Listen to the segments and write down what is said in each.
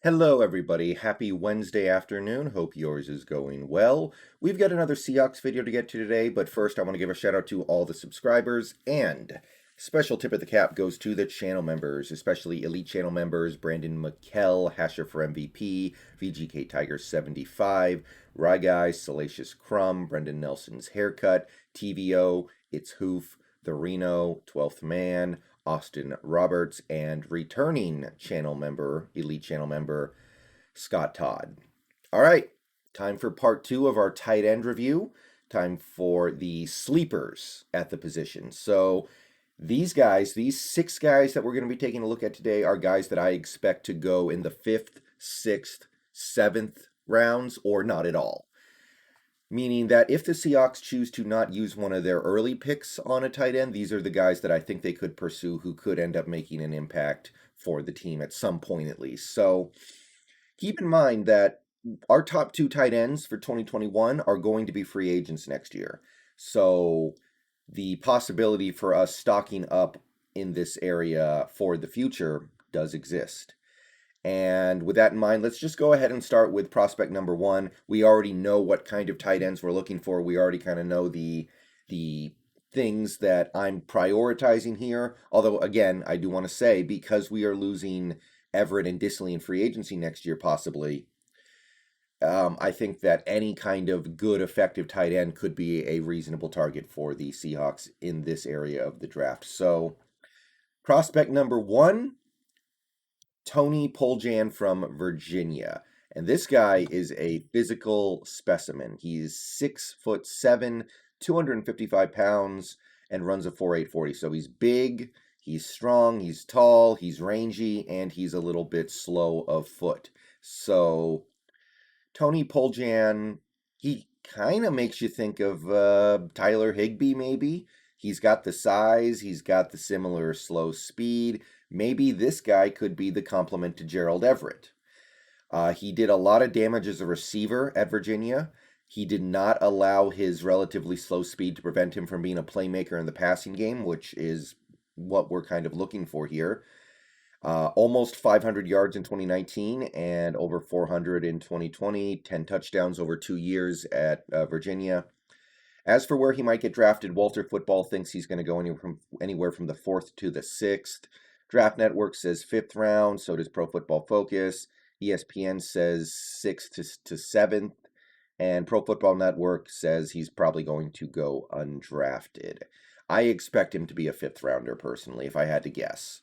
Hello, everybody. Happy Wednesday afternoon. Hope yours is going well. We've got another Seahawks video to get to today, but first I want to give a shout out to all the subscribers, and special tip of the cap goes to the channel members, especially elite channel members, Brendon, Mikel, Hasher for MVP, VGK Tiger 75, Ryguy, Salacious, Crumb, Brendan Nelson's Haircut, TVO, It's Hoof, The Reno, 12th Man, Austin Roberts, and returning channel member, elite channel member, Scott Todd. All right, time for part two of our tight end review. Time for the sleepers at the position. So these guys, these six guys that we're going to be taking a look at today are guys that I expect to go in the 5th, 6th, 7th rounds or not at all. Meaning that if the Seahawks choose to not use one of their early picks on a tight end, these are the guys that I think they could pursue who could end up making an impact for the team at some point at least. So keep in mind that our top two tight ends for 2021 are going to be free agents next year. So the possibility for us stocking up in this area for the future does exist. And with that in mind, let's just go ahead and start with prospect number one. We already know what kind of tight ends we're looking for. We already kind of know the things that I'm prioritizing here. Although, again, I do want to say, because we are losing Everett and Disley in free agency next year, possibly, I think that any kind of good, effective tight end could be a reasonable target for the Seahawks in this area of the draft. So, prospect number one, Tony Poljan from Virginia. And this guy is a physical specimen. He's 6'7", 255 pounds, and runs a 4.840. So he's big, he's strong, he's tall, he's rangy, and he's a little bit slow of foot. So Tony Poljan, he kind of makes you think of Tyler Higbee, maybe. He's got the size, he's got the similar slow speed. Maybe this guy could be the complement to Gerald Everett. He did a lot of damage as a receiver at Virginia. He did not allow his relatively slow speed to prevent him from being a playmaker in the passing game, which is what we're kind of looking for here. Almost 500 yards in 2019 and over 400 in 2020, 10 touchdowns over 2 years at Virginia. As for where he might get drafted, Walter Football thinks he's going to go anywhere from the 4th to the 6th. Draft Network says 5th round, so does Pro Football Focus. ESPN says 6th to 7th, and Pro Football Network says he's probably going to go undrafted. I expect him to be a 5th rounder, personally, if I had to guess.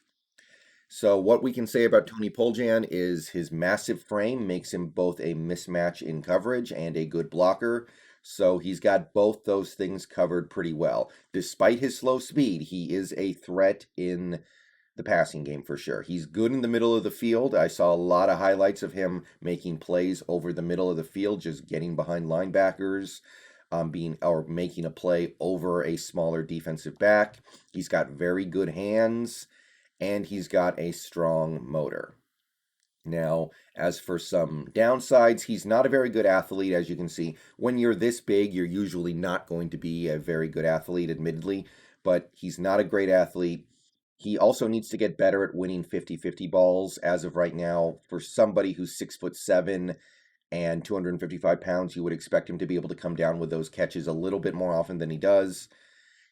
So what we can say about Tony Poljan is his massive frame makes him both a mismatch in coverage and a good blocker. So he's got both those things covered pretty well. Despite his slow speed, he is a threat in the passing game for sure. He's good in the middle of the field. I saw a lot of highlights of him making plays over the middle of the field, just getting behind linebackers, making a play over a smaller defensive back. He's got very good hands, and he's got a strong motor. Now, as for some downsides, he's not a very good athlete, as you can see. When you're this big, you're usually not going to be a very good athlete, admittedly, but he's not a great athlete. He also needs to get better at winning 50-50 balls. As of right now, for somebody who's 6'7" and 255 pounds, you would expect him to be able to come down with those catches a little bit more often than he does.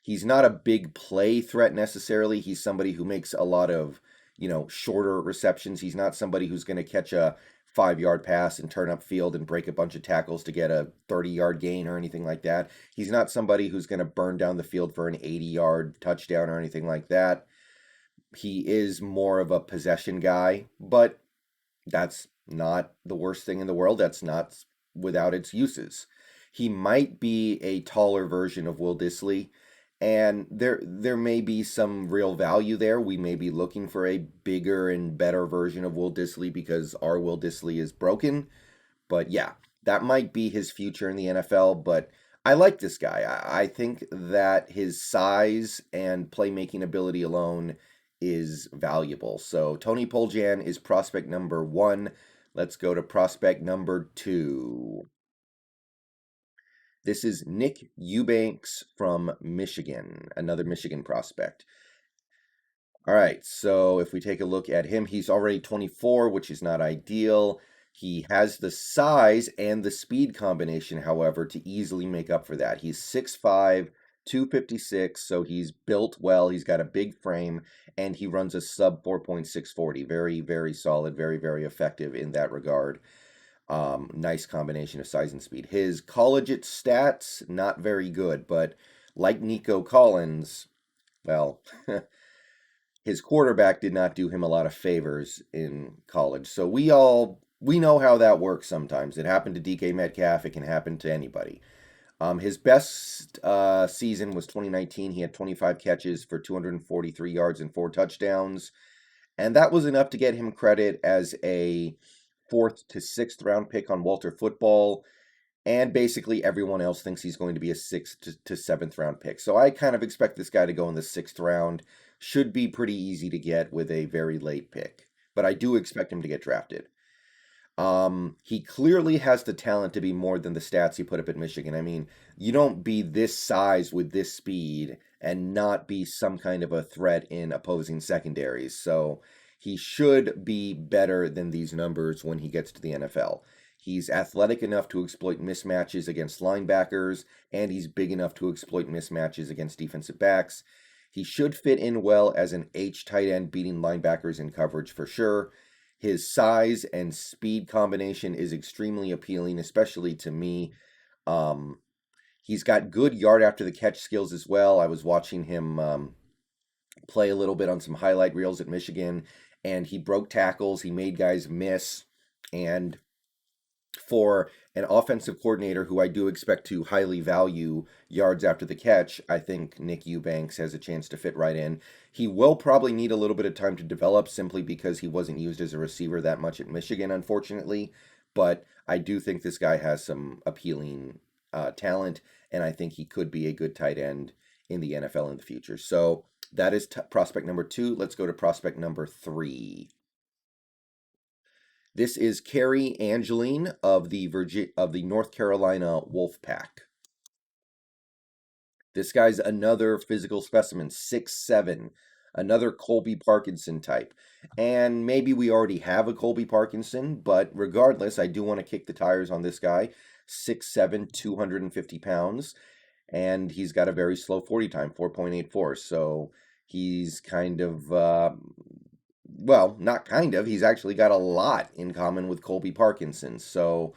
He's not a big play threat necessarily. He's somebody who makes a lot of, shorter receptions. He's not somebody who's going to catch a 5-yard pass and turn upfield and break a bunch of tackles to get a 30-yard gain or anything like that. He's not somebody who's going to burn down the field for an 80-yard touchdown or anything like that. He is more of a possession guy, but that's not the worst thing in the world. That's not without its uses. He might be a taller version of Will Disley, and there may be some real value there. We may be looking for a bigger and better version of Will Disley because our Will Disley is broken. But yeah, that might be his future in the NFL, but I like this guy. I think that his size and playmaking ability alone is valuable. So Tony Poljan is prospect number one. Let's go to prospect number two. This is Nick Eubanks from Michigan, another Michigan prospect. All right, so if we take a look at him, he's already 24, which is not ideal. He has the size and the speed combination, however, to easily make up for that. He's 6'5", 256, so he's built well. He's got a big frame, and he runs a sub 4.640. Very, very solid, very, very effective in that regard. Nice combination of size and speed. His collegiate stats, not very good, but like Nico Collins, well, his quarterback did not do him a lot of favors in college. So we know how that works sometimes. It happened to DK Metcalf. It can happen to anybody. His best season was 2019. He had 25 catches for 243 yards and 4 touchdowns. And that was enough to get him credit as a 4th to 6th round pick on Walter Football. And basically everyone else thinks he's going to be a 6th to 7th round pick. So I kind of expect this guy to go in the 6th round. Should be pretty easy to get with a very late pick. But I do expect him to get drafted. He clearly has the talent to be more than the stats he put up at Michigan. I mean, you don't be this size with this speed and not be some kind of a threat in opposing secondaries. So he should be better than these numbers when he gets to the NFL. He's athletic enough to exploit mismatches against linebackers, and he's big enough to exploit mismatches against defensive backs. He should fit in well as an H tight end, beating linebackers in coverage for sure. His size and speed combination is extremely appealing, especially to me. He's got good yard after the catch skills as well. I was watching him play a little bit on some highlight reels at Michigan, and he broke tackles. He made guys miss. And for an offensive coordinator who I do expect to highly value yards after the catch, I think Nick Eubanks has a chance to fit right in. He will probably need a little bit of time to develop simply because he wasn't used as a receiver that much at Michigan, unfortunately. But I do think this guy has some appealing talent, and I think he could be a good tight end in the NFL in the future. So that is prospect number 2. Let's go to prospect number 3. This is Carnell Angeline of the North Carolina Wolfpack. This guy's another physical specimen, 6'7", another Colby Parkinson type. And maybe we already have a Colby Parkinson, but regardless, I do want to kick the tires on this guy. 6'7", 250 pounds, and he's got a very slow 40 time, 4.84. So he's kind of well, not kind of. He's actually got a lot in common with Colby Parkinson. So,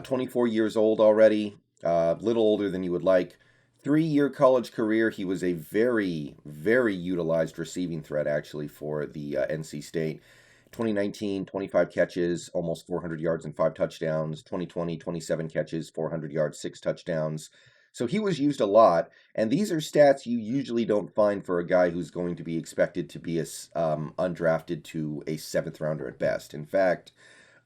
24 years old already, a little older than you would like. 3-year college career. He was a very, very utilized receiving threat, actually, for the NC State. 2019, 25 catches, almost 400 yards and 5 touchdowns. 2020, 27 catches, 400 yards, 6 touchdowns. So he was used a lot, and these are stats you usually don't find for a guy who's going to be expected to be undrafted to a 7th rounder at best. In fact,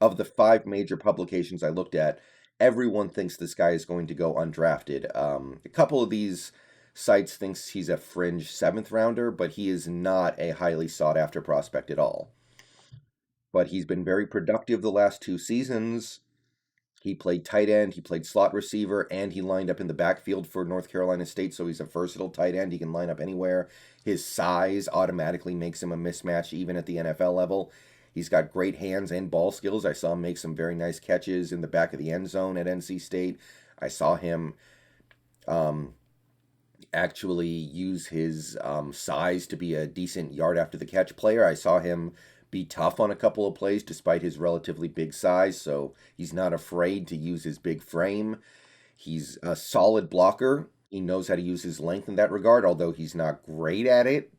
of the 5 major publications I looked at, everyone thinks this guy is going to go undrafted. A couple of these sites thinks he's a fringe 7th rounder, but he is not a highly sought after prospect at all. But he's been very productive the last 2 seasons. He played tight end, he played slot receiver, and he lined up in the backfield for North Carolina State, so he's a versatile tight end. He can line up anywhere. His size automatically makes him a mismatch even at the NFL level. He's got great hands and ball skills. I saw him make some very nice catches in the back of the end zone at NC State. I saw him actually use his size to be a decent yard after the catch player. I saw him be tough on a couple of plays despite his relatively big size, so he's not afraid to use his big frame. He's a solid blocker. He knows how to use his length in that regard, although he's not great at it.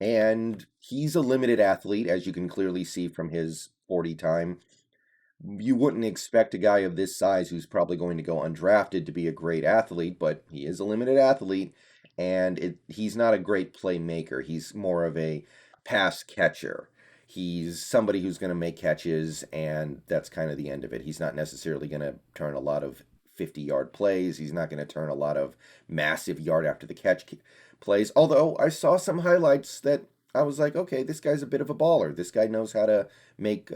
And he's a limited athlete, as you can clearly see from his 40 time. You wouldn't expect a guy of this size who's probably going to go undrafted to be a great athlete, but he is a limited athlete, and he's not a great playmaker. He's more of a pass catcher. He's somebody who's going to make catches, and that's kind of the end of it. He's not necessarily going to turn a lot of 50-yard plays. He's not going to turn a lot of massive yard after the catch plays. Although I saw some highlights that I was like, okay, this guy's a bit of a baller. This guy knows how to make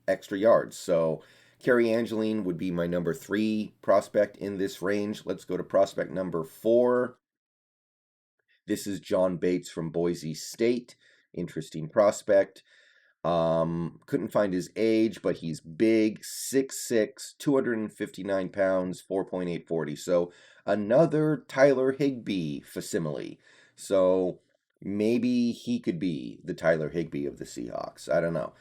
extra yards. So Carnell Angeline would be my number 3 prospect in this range. Let's go to prospect number 4. This is John Bates from Boise State. Interesting prospect. Couldn't find his age, but he's big, 6'6", 259 pounds, 4.840. So another Tyler Higbee facsimile. So maybe he could be the Tyler Higbee of the Seahawks. I don't know.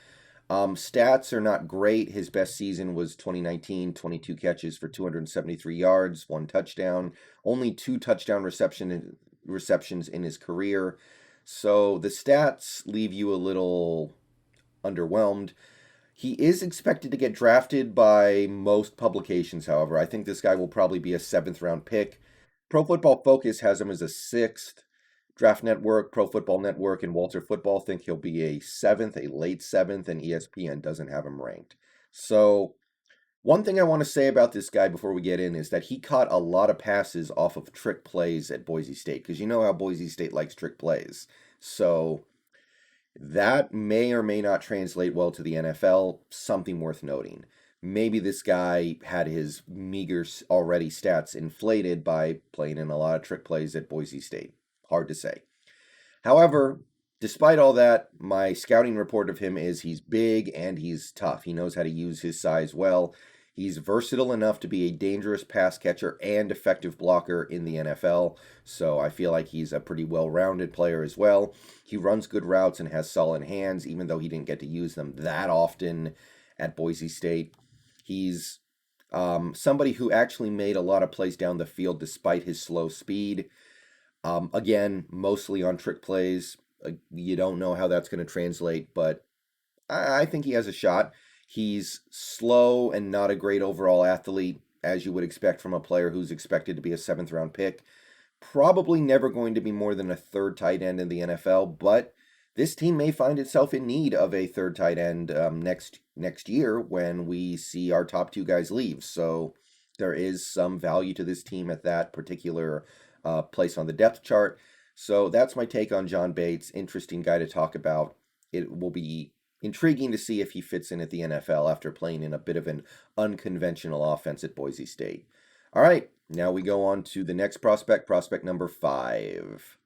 Stats are not great. His best season was 2019, 22 catches for 273 yards, 1 touchdown, only 2 touchdown receptions in his career. So the stats leave you a little underwhelmed. He is expected to get drafted by most publications, however. I think this guy will probably be a 7th-round pick. Pro Football Focus has him as a 6th. Draft Network, Pro Football Network, and Walter Football think he'll be a 7th, a late 7th, and ESPN doesn't have him ranked. So, one thing I want to say about this guy before we get in is that he caught a lot of passes off of trick plays at Boise State, because you know how Boise State likes trick plays. So, that may or may not translate well to the NFL, something worth noting. Maybe this guy had his meager already stats inflated by playing in a lot of trick plays at Boise State. Hard to say. However, despite all that, my scouting report of him is he's big and he's tough. He knows how to use his size well. He's versatile enough to be a dangerous pass catcher and effective blocker in the NFL, so I feel like he's a pretty well-rounded player as well. He runs good routes and has solid hands, even though he didn't get to use them that often at Boise State. He's somebody who actually made a lot of plays down the field despite his slow speed. Again, mostly on trick plays. You don't know how that's going to translate, but I think he has a shot. He's slow and not a great overall athlete, as you would expect from a player who's expected to be a 7th-round pick. Probably never going to be more than a 3rd tight end in the NFL, but this team may find itself in need of a 3rd tight end next year when we see our top 2 guys leave. So there is some value to this team at that particular place on the depth chart. So that's my take on John Bates. Interesting guy to talk about. It will be intriguing to see if he fits in at the NFL after playing in a bit of an unconventional offense at Boise State. All right, now we go on to the next prospect number 5.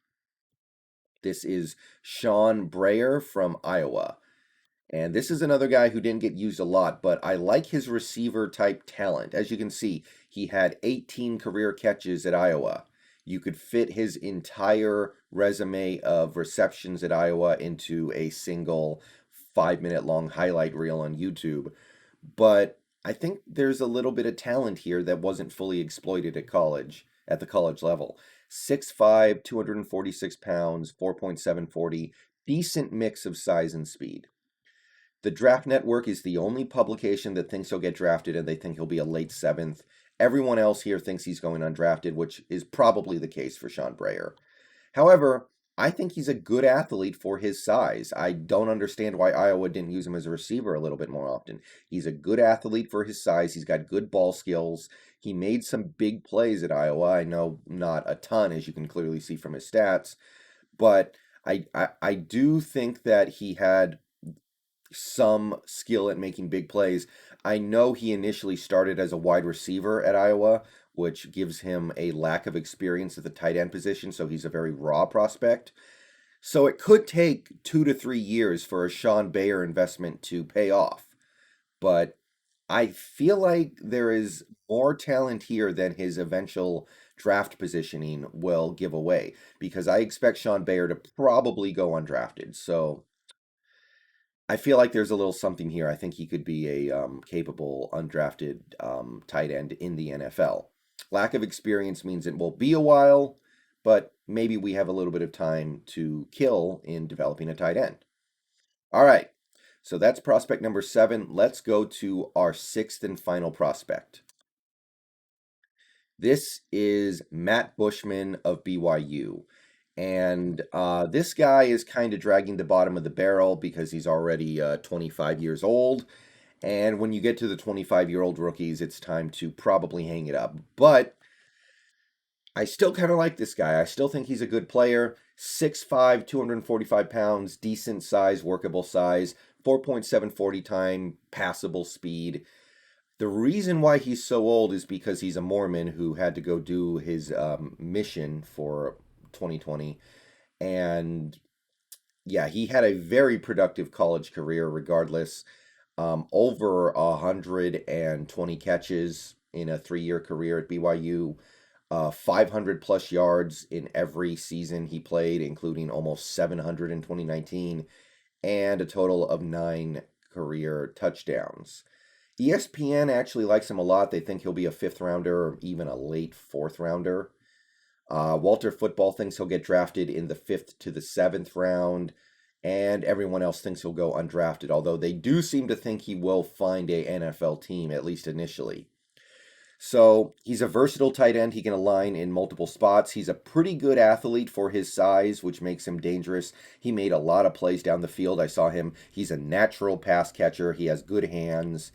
This is Sean Breyer from Iowa. And this is another guy who didn't get used a lot, but I like his receiver-type talent. As you can see, he had 18 career catches at Iowa. You could fit his entire resume of receptions at Iowa into a single 5-minute long highlight reel on YouTube. But I think there's a little bit of talent here that wasn't fully exploited at the college level. 6'5", 246 pounds, 4.740, decent mix of size and speed. The Draft Network is the only publication that thinks he'll get drafted, and they think he'll be a late 7th. Everyone else here thinks he's going undrafted, which is probably the case for Sean Breyer. However, I think he's a good athlete for his size. I don't understand why Iowa didn't use him as a receiver a little bit more often. He's a good athlete for his size. He's got good ball skills. He made some big plays at Iowa. I know not a ton, as you can clearly see from his stats, but I do think that he had some skill at making big plays. I know he initially started as a wide receiver at Iowa, which gives him a lack of experience at the tight end position, so he's a very raw prospect. So it could take 2 to 3 years for a Sean Breyer investment to pay off. But I feel like there is more talent here than his eventual draft positioning will give away, because I expect Sean Breyer to probably go undrafted. So I feel like there's a little something here. I think he could be a capable undrafted tight end in the NFL. Lack of experience means it will be a while, but maybe we have a little bit of time to kill in developing a tight end. All right, so that's prospect number 7. Let's go to our 6th and final prospect. This is Matt Bushman of BYU. And this guy is kind of dragging the bottom of the barrel because he's already 25 years old. And when you get to the 25-year-old rookies, it's time to probably hang it up. But I still kind of like this guy. I still think he's a good player. 6'5", 245 pounds, decent size, workable size, 4.740 time, passable speed. The reason why he's so old is because he's a Mormon who had to go do his mission for 2020. And yeah, he had a very productive college career regardless. Over 120 catches in a 3-year career at BYU. 500 plus yards in every season he played, including almost 700 in 2019, and a total of 9 career touchdowns. ESPN actually likes him a lot. They think he'll be a 5th rounder or even a late 4th rounder. Walter Football thinks he'll get drafted in the 5th to the 7th round, and everyone else thinks he'll go undrafted, although they do seem to think he will find a NFL team, at least initially. So he's a versatile tight end. He can align in multiple spots. He's a pretty good athlete for his size, which makes him dangerous. He made a lot of plays down the field. I saw him. He's a natural pass catcher. He has good hands.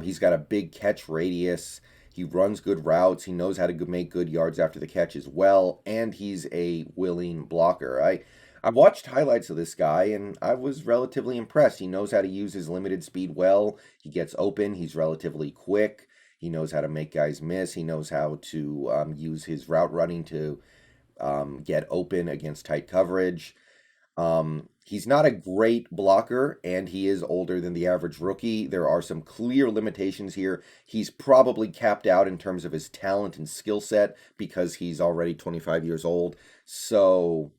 He's got a big catch radius. He runs good routes. He knows how to make good yards after the catch as well. And he's a willing blocker. I've watched highlights of this guy, and I was relatively impressed. He knows how to use his limited speed well. He gets open. He's relatively quick. He knows how to make guys miss. He knows how to use his route running to get open against tight coverage. He's not a great blocker, and he is older than the average rookie. There are some clear limitations here. He's probably capped out in terms of his talent and skill set because he's already 25 years old. So,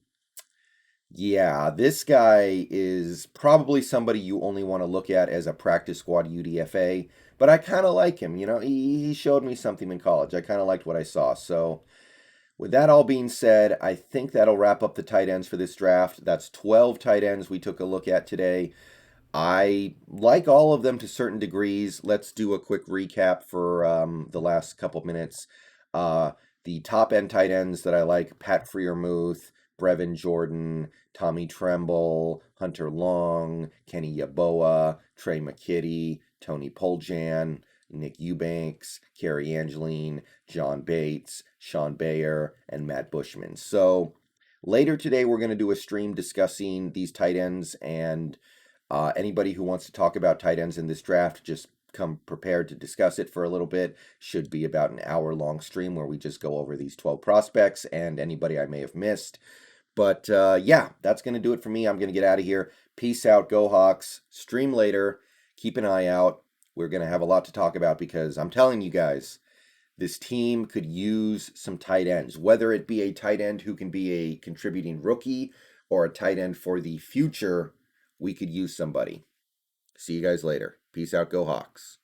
yeah, this guy is probably somebody you only want to look at as a practice squad UDFA. But I kind of like him. He showed me something in college. I kind of liked what I saw. So, with that all being said, I think that'll wrap up the tight ends for this draft. That's 12 tight ends we took a look at today. I like all of them to certain degrees. Let's do a quick recap for the last couple minutes. The top end tight ends that I like: Pat Freiermuth, Brevin Jordan, Tommy Tremble, Hunter Long, Kenny Yeboah, Trey McKinney, Tony Poljan, Nick Eubanks, Carnell Angeline, John Bates, Sean Bayer, and Matt Bushman. So later today, we're going to do a stream discussing these tight ends, and anybody who wants to talk about tight ends in this draft, just come prepared to discuss it for a little bit. Should be about an hour-long stream where we just go over these 12 prospects and anybody I may have missed. But yeah, that's going to do it for me. I'm going to get out of here. Peace out. Go Hawks. Stream later. Keep an eye out. We're going to have a lot to talk about because I'm telling you guys, this team could use some tight ends, whether it be a tight end who can be a contributing rookie or a tight end for the future. We could use somebody. See you guys later. Peace out. Go Hawks.